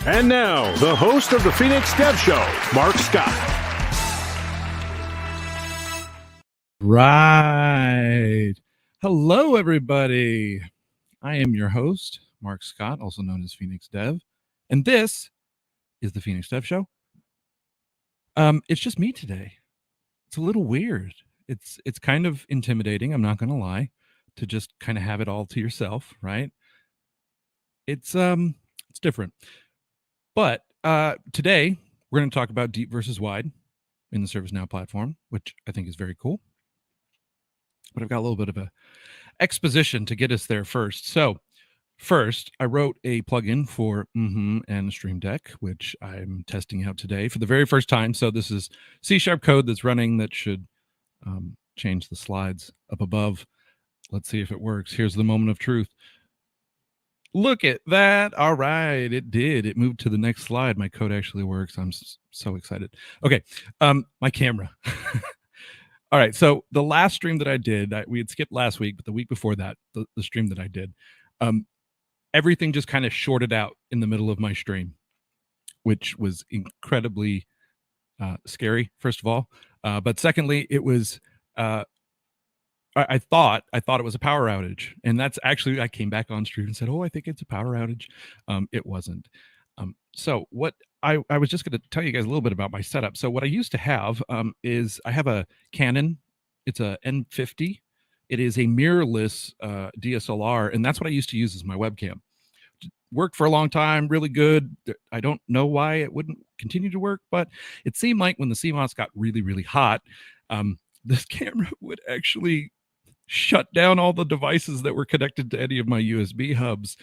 And now, the host of the PhxDev Show, Mark Scott. Right. Hello, everybody. I am your host, Mark Scott, also known as PhxDev, and this is the PhxDev Show. It's just me today. It's a little weird. It's kind of intimidating, I'm not going to lie, to just kind of have it all to yourself, right? It's different. But today we're going to talk about deep versus wide in the ServiceNow platform, which I think is very cool. But I've got a little bit of a exposition to get us there first. So first, I wrote a plugin for and Stream Deck, which I'm testing out today for the very first time. So this is C# code that's running that should change the slides up above. Let's see if it works. Here's the moment of truth. Look at that. All right, it did. It moved to the next slide. My code actually works. I'm so excited. Okay, my camera. All right, so the last stream that I did, we had skipped last week, but the week before that, the stream that I did, everything just kind of shorted out in the middle of my stream, which was incredibly scary, first of all. But secondly, it was, I thought it was a power outage. And that's actually, I came back on stream and said, oh, I think it's a power outage. It wasn't. So what I was just going to tell you guys a little bit about my setup. So what I used to have is I have a Canon. It's a N50. It is a mirrorless DSLR, and that's what I used to use as my webcam. Worked for a long time, really good. I don't know why it wouldn't continue to work, but it seemed like when the CMOS got really, really hot, this camera would actually shut down all the devices that were connected to any of my USB hubs,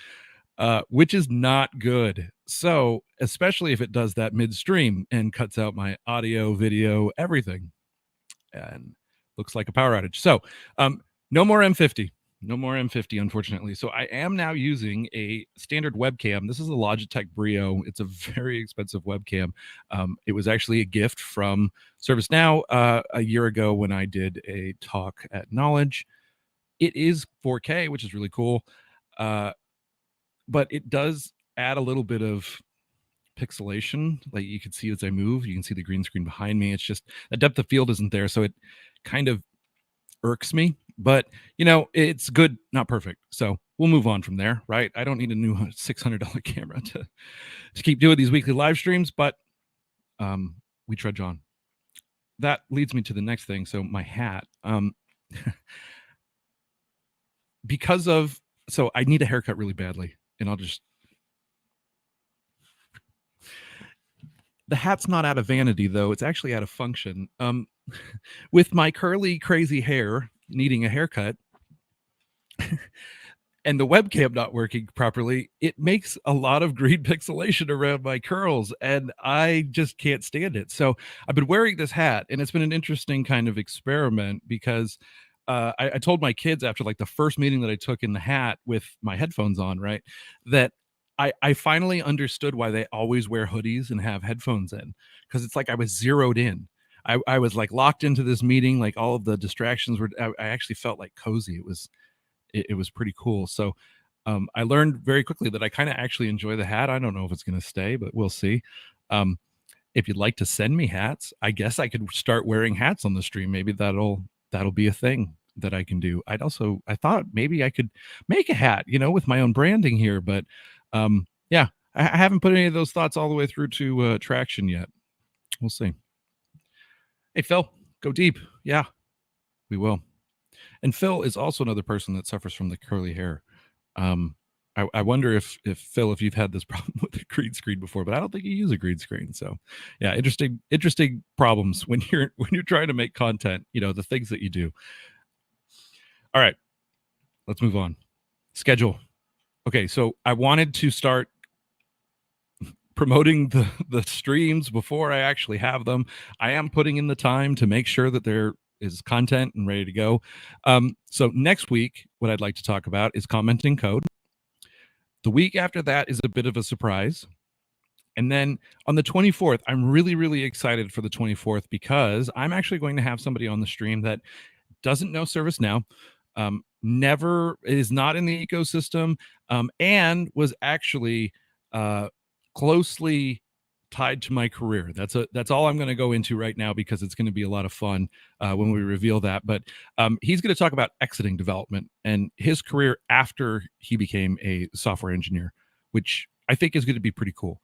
which is not good. So especially if it does that midstream and cuts out my audio, video, everything, and looks like a power outage. So no more M50. No more M50, unfortunately. So I am now using a standard webcam. This is a Logitech Brio. It's a very expensive webcam. It was actually a gift from ServiceNow a year ago when I did a talk at Knowledge. It is 4K, which is really cool. But it does add a little bit of pixelation. Like you can see as I move, you can see the green screen behind me. It's just the depth of field isn't there. So it kind of irks me, but you know, it's good, not perfect. So we'll move on from there, right? I don't need a new $600 camera to keep doing these weekly live streams, but we trudge on. That leads me to the next thing. So my hat, so I need a haircut really badly, and the hat's not out of vanity though. It's actually out of function. With my curly, crazy hair needing a haircut and the webcam not working properly, it makes a lot of green pixelation around my curls, and I just can't stand it. So I've been wearing this hat, and it's been an interesting kind of experiment because I told my kids after like the first meeting that I took in the hat with my headphones on, right, that I finally understood why they always wear hoodies and have headphones in, because it's like I was zeroed in. I was like locked into this meeting, like all of the distractions were, I actually felt like cozy. It was pretty cool. So I learned very quickly that I kind of actually enjoy the hat. I don't know if it's going to stay, but we'll see. If you'd like to send me hats, I guess I could start wearing hats on the stream. Maybe that'll be a thing that I can do. I thought maybe I could make a hat, you know, with my own branding here, but yeah, I haven't put any of those thoughts all the way through to traction yet. We'll see. Hey, Phil, go deep. Yeah, we will. And Phil is also another person that suffers from the curly hair. I wonder if Phil, if you've had this problem with the green screen before, but I don't think you use a green screen. So yeah, interesting problems when you're trying to make content, you know, the things that you do. All right, let's move on. Schedule. Okay, so I wanted to start promoting the streams before I actually have them. I am putting in the time to make sure that there is content and ready to go. So next week, what I'd like to talk about is commenting code. The week after that is a bit of a surprise. And then on the 24th, I'm really, really excited for the 24th because I'm actually going to have somebody on the stream that doesn't know ServiceNow, never is not in the ecosystem, and was actually closely tied to my career. That's all I'm going to go into right now because it's going to be a lot of fun when we reveal that. But he's going to talk about exiting development and his career after he became a software engineer, which I think is going to be pretty cool.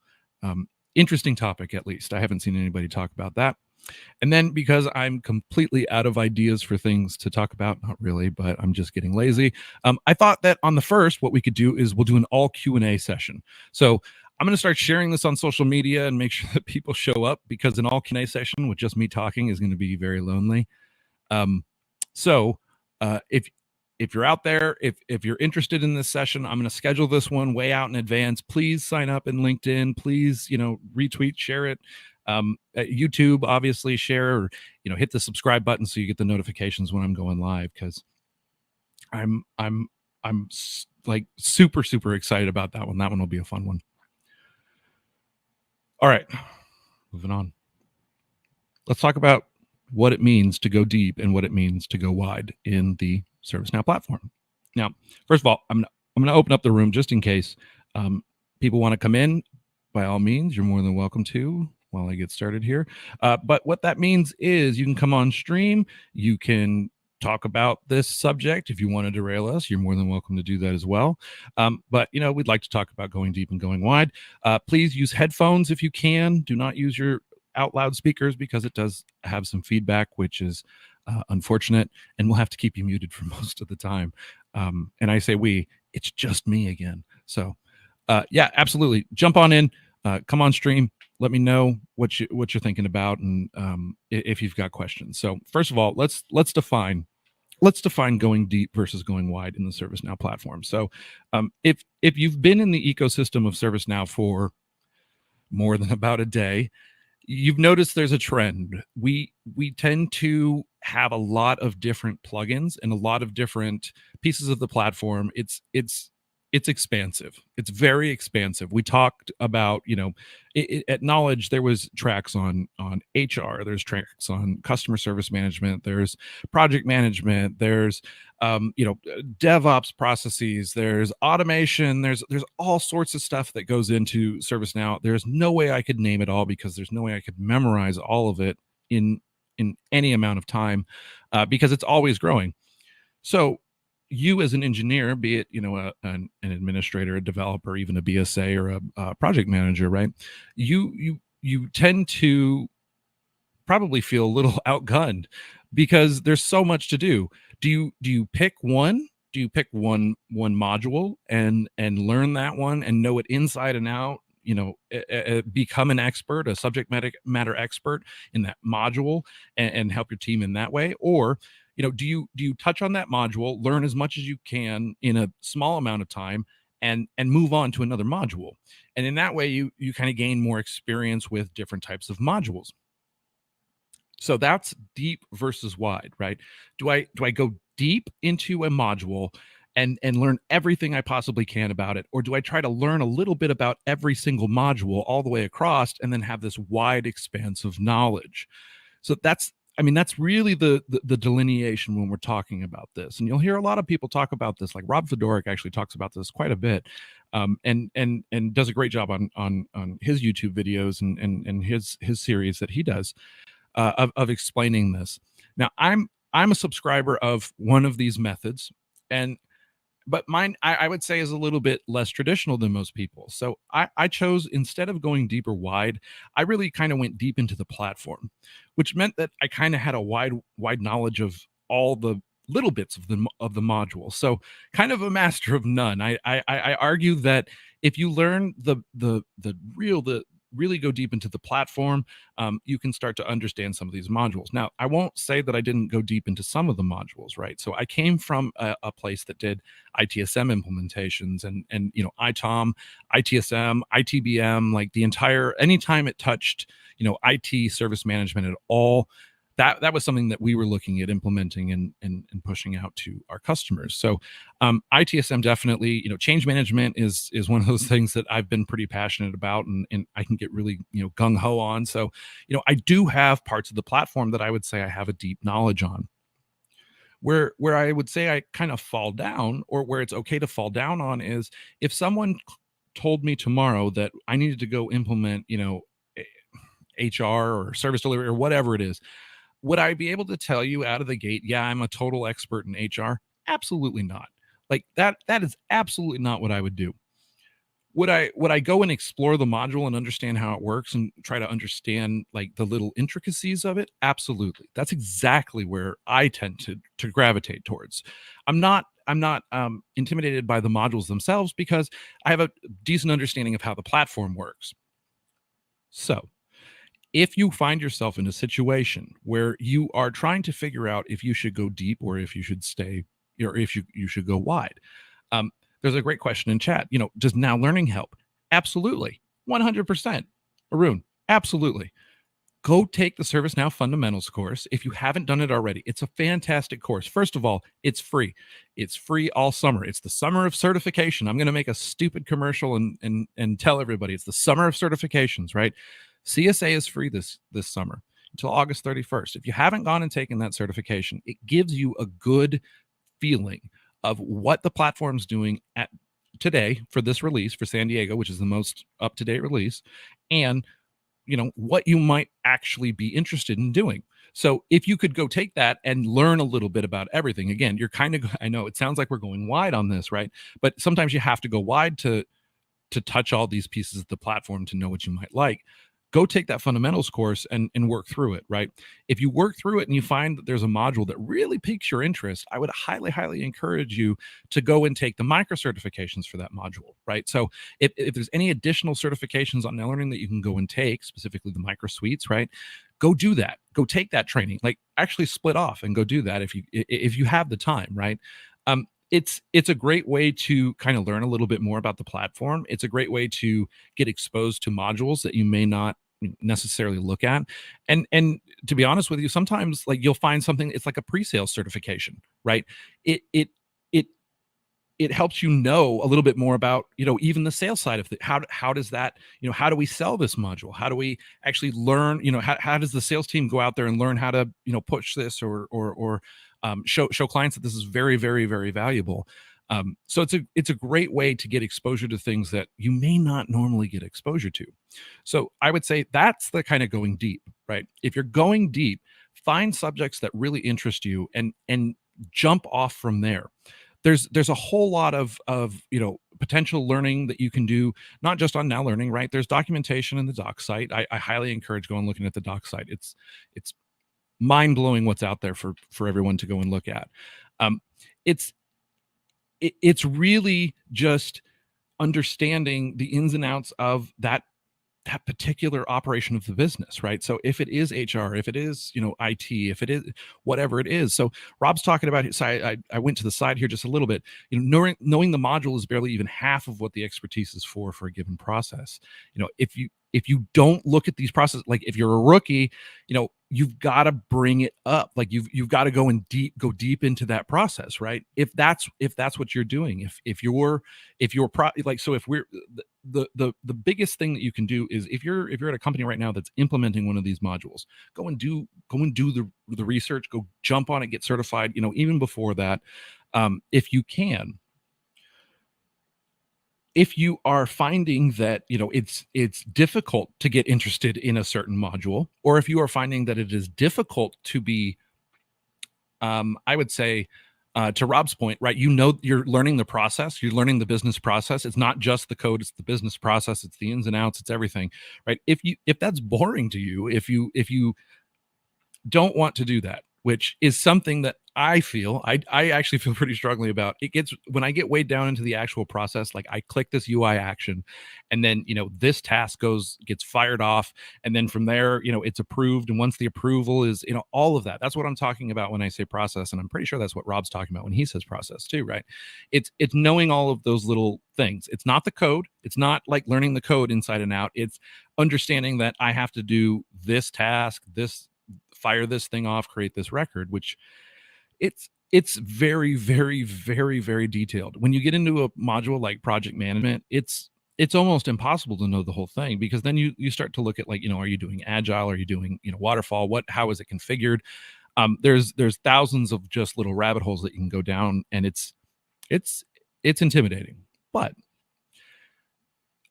Interesting topic, at least. I haven't seen anybody talk about that. And then because I'm completely out of ideas for things to talk about, not really, but I'm just getting lazy. I thought that on the first, what we could do is we'll do an all Q&A session. So I'm going to start sharing this on social media and make sure that people show up, because an all Q&A session with just me talking is going to be very lonely. So if you're out there, if you're interested in this session, I'm going to schedule this one way out in advance. Please sign up in LinkedIn. Please, retweet, share it. YouTube, obviously, share, or hit the subscribe button so you get the notifications when I'm going live, because I'm like super excited about that one. That one will be a fun one. All right, moving on. Let's talk about what it means to go deep and what it means to go wide in the ServiceNow platform. Now, first of all, I'm going to open up the room just in case people want to come in. By all means, you're more than welcome to while I get started here. But what that means is you can come on stream. You can talk about this subject. If you want to derail us, you're more than welcome to do that as well. But, we'd like to talk about going deep and going wide. Please use headphones if you can. Do not use your out loud speakers, because it does have some feedback, which is unfortunate, and we'll have to keep you muted for most of the time. And I say it's just me again. So yeah, absolutely. Jump on in, come on stream. Let me know what you're thinking about, and if you've got questions. So first of all, let's define going deep versus going wide in the ServiceNow platform. So if you've been in the ecosystem of ServiceNow for more than about a day, you've noticed there's a trend. We tend to have a lot of different plugins and a lot of different pieces of the platform. It's expansive. It's very expansive. We talked about, at Knowledge, there was tracks on HR, there's tracks on customer service management, there's project management, there's DevOps processes, there's automation, there's all sorts of stuff that goes into ServiceNow. There's no way I could name it all, because there's no way I could memorize all of it in any amount of time, because it's always growing. So you as an engineer, be it an administrator, a developer, even a BSA or a project manager, right? You tend to probably feel a little outgunned because there's so much to do. Do you pick one? Do you pick one module and learn that one and know it inside and out? Become an expert, a subject matter expert in that module, and help your team in that way? Or do you touch on that module, learn as much as you can in a small amount of time, and move on to another module? And in that way, you kind of gain more experience with different types of modules. So that's deep versus wide, right? Do I go deep into a module and learn everything I possibly can about it? Or do I try to learn a little bit about every single module all the way across and then have this wide expanse of knowledge? So that's really the delineation when we're talking about this. And you'll hear a lot of people talk about this. Like Rob Fedoruk actually talks about this quite a bit, and does a great job on his YouTube videos and his series that he does of explaining this. Now, I'm a subscriber of one of these methods, but mine, I would say, is a little bit less traditional than most people. So I chose, instead of going deep or wide, I really kind of went deep into the platform, which meant that I kind of had a wide knowledge of all the little bits of the module. So kind of a master of none. I argue that if you learn really go deep into the platform, you can start to understand some of these modules. Now, I won't say that I didn't go deep into some of the modules, right? So I came from a place that did ITSM implementations and ITOM, ITSM, ITBM, like the entire, anytime it touched, IT service management at all, that was something that we were looking at implementing and pushing out to our customers. So ITSM definitely, change management is one of those things that I've been pretty passionate about, and I can get really, gung-ho on. So, I do have parts of the platform that I would say I have a deep knowledge on. Where I would say I kind of fall down, or where it's okay to fall down on, is if someone told me tomorrow that I needed to go implement, HR or service delivery or whatever it is, would I be able to tell you out of the gate, yeah, I'm a total expert in HR? Absolutely not. Like that is absolutely not what I would do. Would I go and explore the module and understand how it works and try to understand like the little intricacies of it? Absolutely. That's exactly where I tend to gravitate towards. I'm not intimidated by the modules themselves because I have a decent understanding of how the platform works. So, if you find yourself in a situation where you are trying to figure out if you should go deep or if you should stay or if you should go wide, um, there's a great question in chat. Does now learning help? Absolutely, 100%. Arun, absolutely. Go take the ServiceNow Fundamentals course if you haven't done it already. It's a fantastic course. First of all, it's free. It's free all summer. It's the summer of certification. I'm going to make a stupid commercial and tell everybody it's the summer of certifications, right? CSA is free this summer until August 31st. If you haven't gone and taken that certification, it gives you a good feeling of what the platform's doing at today for this release for San Diego, which is the most up-to-date release, and what you might actually be interested in doing. So if you could go take that and learn a little bit about everything, again, you're kind of, I know it sounds like we're going wide on this, right? But sometimes you have to go wide to touch all these pieces of the platform to know what you might like. Go take that fundamentals course and work through it, right? If you work through it and you find that there's a module that really piques your interest, I would highly, highly encourage you to go and take the micro certifications for that module, right? So if there's any additional certifications on learning that you can go and take, specifically the micro suites, right? Go do that. Go take that training. Like actually split off and go do that if you have the time, right? It's a great way to kind of learn a little bit more about the platform. It's a great way to get exposed to modules that you may not necessarily look at. And to be honest with you, sometimes like you'll find something, it's like a pre-sale certification, right? It it helps you know a little bit more about even the sales side of it. How does that, how do we sell this module? How do we actually learn, how does the sales team go out there and learn how to push this or show clients that this is very, very, very valuable. So it's a great way to get exposure to things that you may not normally get exposure to. So I would say that's the kind of going deep, right? If you're going deep, find subjects that really interest you and jump off from there. There's a whole lot of potential learning that you can do, not just on Now Learning, right? There's documentation in the doc site. I highly encourage going looking at the doc site. It's mind blowing what's out there for everyone to go and look at. Um, it's really just understanding the ins and outs of that particular operation of the business, right? So if it is HR, if it is, IT, if it is whatever it is. So Rob's talking about it. So I went to the side here just a little bit. Knowing the module is barely even half of what the expertise is for a given process. If you don't look at these processes, like if you're a rookie, you've got to bring it up. Like you've got to go deep into that process, right? If that's what you're doing, if you're so if we're the biggest thing that you can do is if you're at a company right now that's implementing one of these modules, go and do the research, go jump on it, get certified, even before that, if you can. If you are finding that it's difficult to get interested in a certain module, or if you are finding that it is difficult to be I would say, to Rob's point, right? You're learning the process, you're learning the business process. It's not just the code, it's the business process, it's the ins and outs, it's everything, right? If that's boring to you, if you don't want to do that, which is something that I actually feel pretty strongly about. It gets, when I get way down into the actual process, like I click this UI action and then, this task gets fired off. And then from there, it's approved. And once the approval is, all of that, that's what I'm talking about when I say process. And I'm pretty sure that's what Rob's talking about when he says process too, right? It's knowing all of those little things. It's not the code. It's not like learning the code inside and out. It's understanding that I have to do this task, fire this thing off, create this record, which it's very, very, very, very detailed. When you get into a module like project management, it's almost impossible to know the whole thing, because then you start to look at, like, are you doing agile? Are you doing, waterfall? How is it configured? There's thousands of just little rabbit holes that you can go down, and it's intimidating. But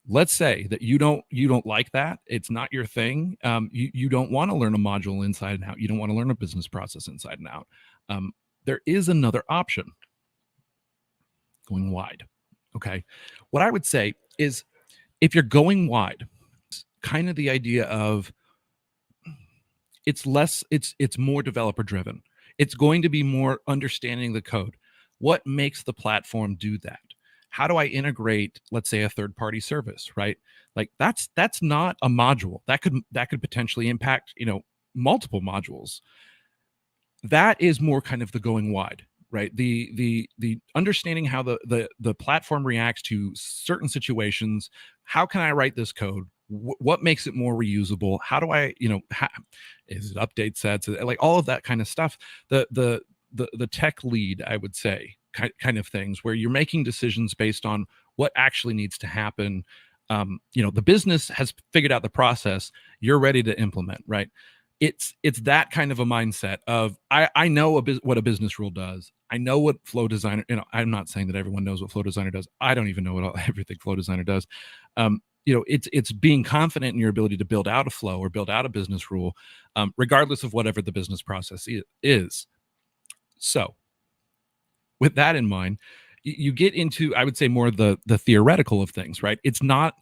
let's say that you don't like that. It's not your thing. You don't want to learn a module inside and out. You don't want to learn a business process inside and out. There is another option: going wide. Okay. What I would say is, if you're going wide, kind of the idea of, it's more developer driven. It's going to be more understanding the code. What makes the platform do that? How do I integrate, let's say, a third party service, right? Like that's not a module. That could potentially impact, multiple modules. That is more kind of the going wide, right? The understanding how the platform reacts to certain situations. How can I write this code? What makes it more reusable? How do I, is it update sets, like all of that kind of stuff? The tech lead, I would say, kind of things where you're making decisions based on what actually needs to happen. The business has figured out the process. You're ready to implement, right? It's that kind of a mindset of, I know what a business rule does. I know what Flow Designer. I'm not saying that everyone knows what Flow Designer does. I don't even know everything Flow Designer does. It's being confident in your ability to build out a flow or build out a business rule, regardless of whatever the business process is. So, with that in mind, you get into, I would say, more the theoretical of things, right? It's not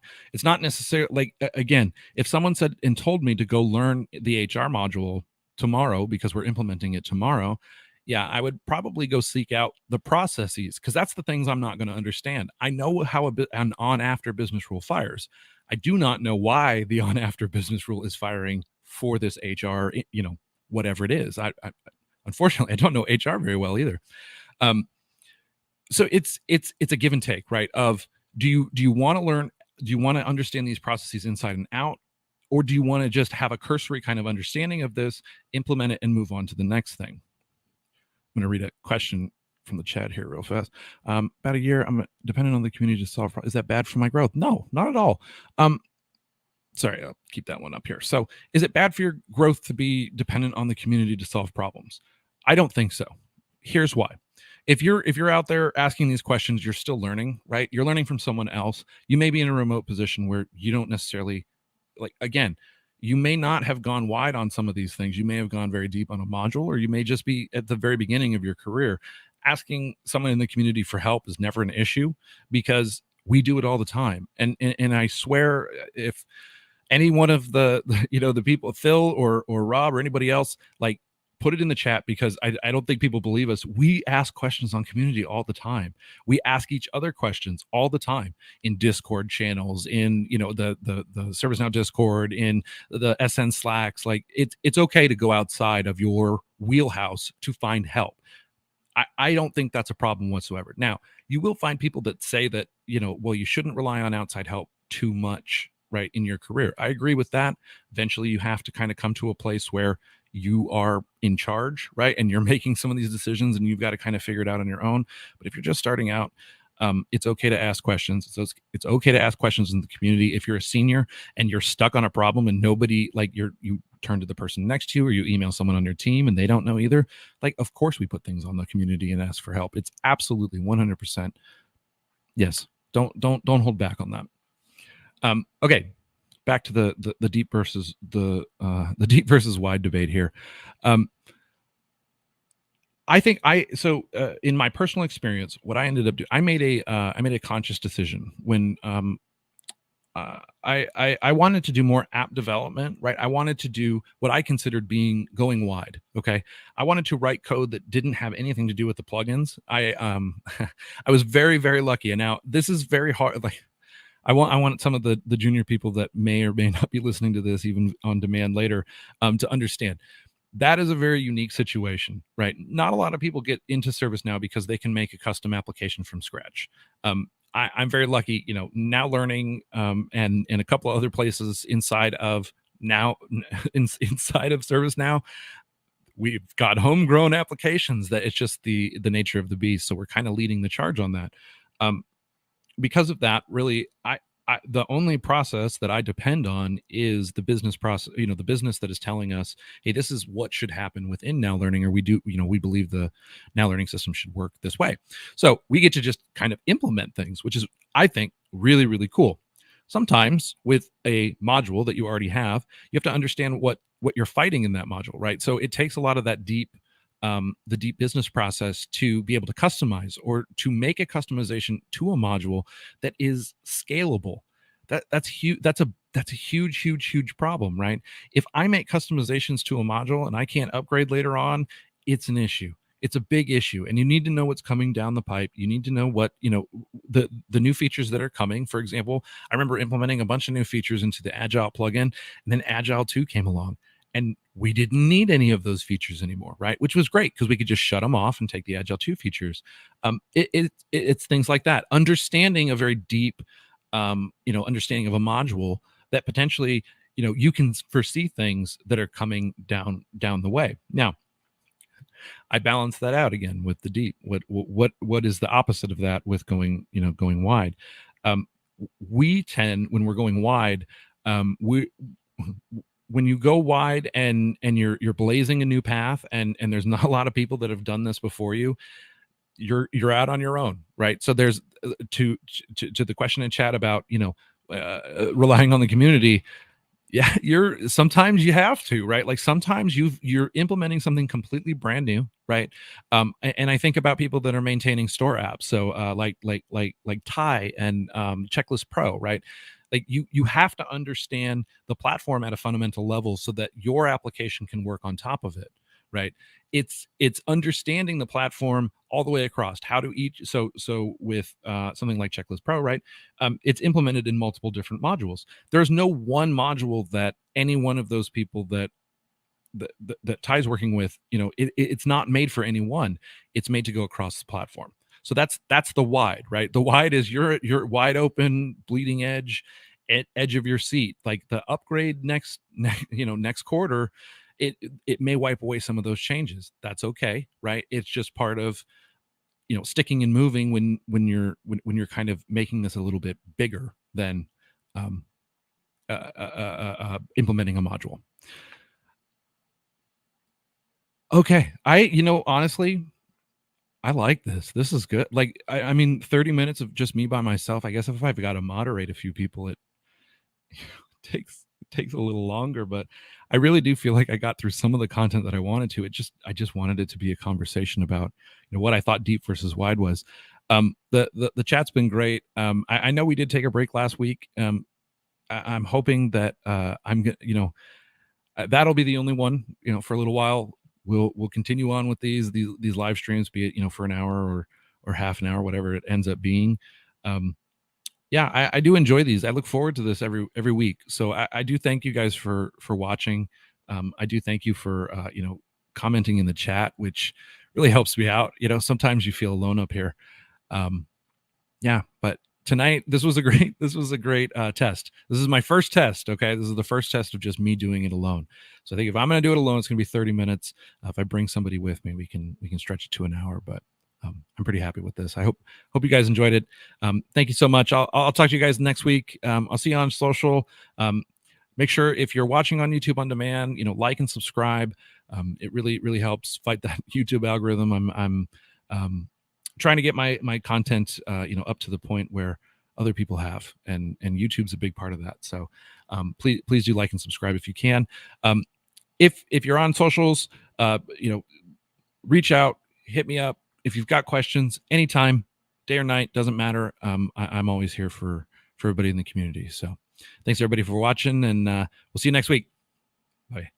necessarily like, again, if someone said and told me to go learn the HR module tomorrow because we're implementing it tomorrow, yeah, I would probably go seek out the processes, because that's the things I'm not going to understand. I know how an on after business rule fires. I do not know why the on after business rule is firing for this HR, whatever it is. I unfortunately, I don't know HR very well either. So it's a give and take, right? Of, do you want to learn? Do you want to understand these processes inside and out, or do you want to just have a cursory kind of understanding of this, implement it, and move on to the next thing? I'm going to read a question from the chat here real fast. About a year, I'm dependent on the community to solve. Is that bad for my growth? No, not at all. Sorry, I'll keep that one up here. So, is it bad for your growth to be dependent on the community to solve problems? I don't think so. Here's why. If you're out there asking these questions, you're still learning, right? You're learning from someone else. You may be in a remote position where you don't necessarily, like, again, you may not have gone wide on some of these things. You may have gone very deep on a module, or you may just be at the very beginning of your career. Asking someone in the community for help is never an issue, because we do it all the time. And I swear, if any one of the people, Phil or Rob or anybody else, like, put it in the chat, because I don't think people believe us. We ask questions on community all the time. We ask each other questions all the time in Discord channels, in the ServiceNow Discord, in the SN Slacks. Like, it's okay to go outside of your wheelhouse to find help. I don't think that's a problem whatsoever. Now, you will find people that say that, well, you shouldn't rely on outside help too much, right, in your career. I agree with that. Eventually, you have to kind of come to a place where you are in charge, right? And you're making some of these decisions, and you've got to kind of figure it out on your own. But if you're just starting out, it's okay to ask questions. So it's okay to ask questions in the community. If you're a senior and you're stuck on a problem and nobody, like, you turn to the person next to you, or you email someone on your team and they don't know either, like, of course we put things on the community and ask for help. It's absolutely 100%. Yes. Don't hold back on that. Okay. Back to the deep versus the deep versus wide debate here. I think in my personal experience, what I ended up doing, I made a conscious decision when I wanted to do more app development, right? I wanted to do what I considered being going wide. Okay. I wanted to write code that didn't have anything to do with the plugins. I was very, very lucky. And now this is very hard. Like, I want some of the junior people that may or may not be listening to this even on demand later, to understand that is a very unique situation, right? Not a lot of people get into ServiceNow because they can make a custom application from scratch. I'm very lucky, Now Learning, and a couple of other places inside of ServiceNow, we've got homegrown applications that it's just the nature of the beast. So we're kind of leading the charge on that. Because of that, really, the only process that I depend on is the business process, the business that is telling us, hey, this is what should happen within Now Learning, or we believe the Now Learning system should work this way. So we get to just kind of implement things, which is, I think, really, really cool. sometimes with a module that you already have, you have to understand what you're fighting in that module, right? So it takes a lot of that the deep business process to be able to customize or to make a customization to a module that is scalable. That's huge. That's a huge problem, right? If I make customizations to a module and I can't upgrade later on, it's an issue. It's a big issue, and you need to know what's coming down the pipe. You need to know what, the new features that are coming. For example, I remember implementing a bunch of new features into the Agile plugin, and then Agile 2 came along, and we didn't need any of those features anymore, right? Which was great because we could just shut them off and take the Agile 2 features. It's things like that. Understanding a very deep, understanding of a module that potentially, you can foresee things that are coming down the way. Now, I balance that out again with the deep. What is the opposite of that with going wide? Um, we tend, when we're going wide, we when you go wide and you're blazing a new path, and there's not a lot of people that have done this before you, you're out on your own, right? So there's to the question in chat about relying on the community. Yeah, sometimes you have to, right? Like sometimes you're implementing something completely brand new, right? And I think about people that are maintaining store apps, so like Ty and Checklist Pro, right? Like you have to understand the platform at a fundamental level so that your application can work on top of it, right? It's understanding the platform all the way across. How to each so with something like Checklist Pro, right? It's implemented in multiple different modules. There's no one module that any one of those people that Ty's working with, it's not made for any one. It's made to go across the platform. So that's the wide, right? The wide is your wide open, bleeding edge of your seat. Like the upgrade next quarter, it may wipe away some of those changes. That's okay, right? It's just part of sticking and moving when you're kind of making this a little bit bigger than um, implementing a module. Okay, honestly, I like this. This is good. Like, I mean, 30 minutes of just me by myself. I guess if I've got to moderate a few people, it takes a little longer, but I really do feel like I got through some of the content that I wanted to. I just wanted it to be a conversation about what I thought deep versus wide was. The chat's been great. I know we did take a break last week. I'm hoping that I'm gonna that'll be the only one for a little while. We'll continue on with these live streams, be it for an hour or half an hour, whatever it ends up being. Yeah, I do enjoy these. I look forward to this every week. So I do thank you guys for watching. I do thank you for commenting in the chat, which really helps me out. Sometimes you feel alone up here. Yeah, but tonight this was a great test. This is my first test. Okay, this is the first test of just me doing it alone. So I think if I'm going to do it alone, it's going to be 30 minutes. If I bring somebody with me, we can stretch it to an hour. But I'm pretty happy with this. I hope you guys enjoyed it. Thank you so much. I'll talk to you guys next week. I'll see you on social. Make sure if you're watching on YouTube on demand, like and subscribe. It really helps fight that YouTube algorithm. I'm trying to get my content up to the point where other people have, and YouTube's a big part of that. So please do like and subscribe if you can. If you're on socials, reach out, hit me up if you've got questions anytime, day or night, doesn't matter. I'm always here for everybody in the community. So thanks everybody for watching, and we'll see you next week. Bye.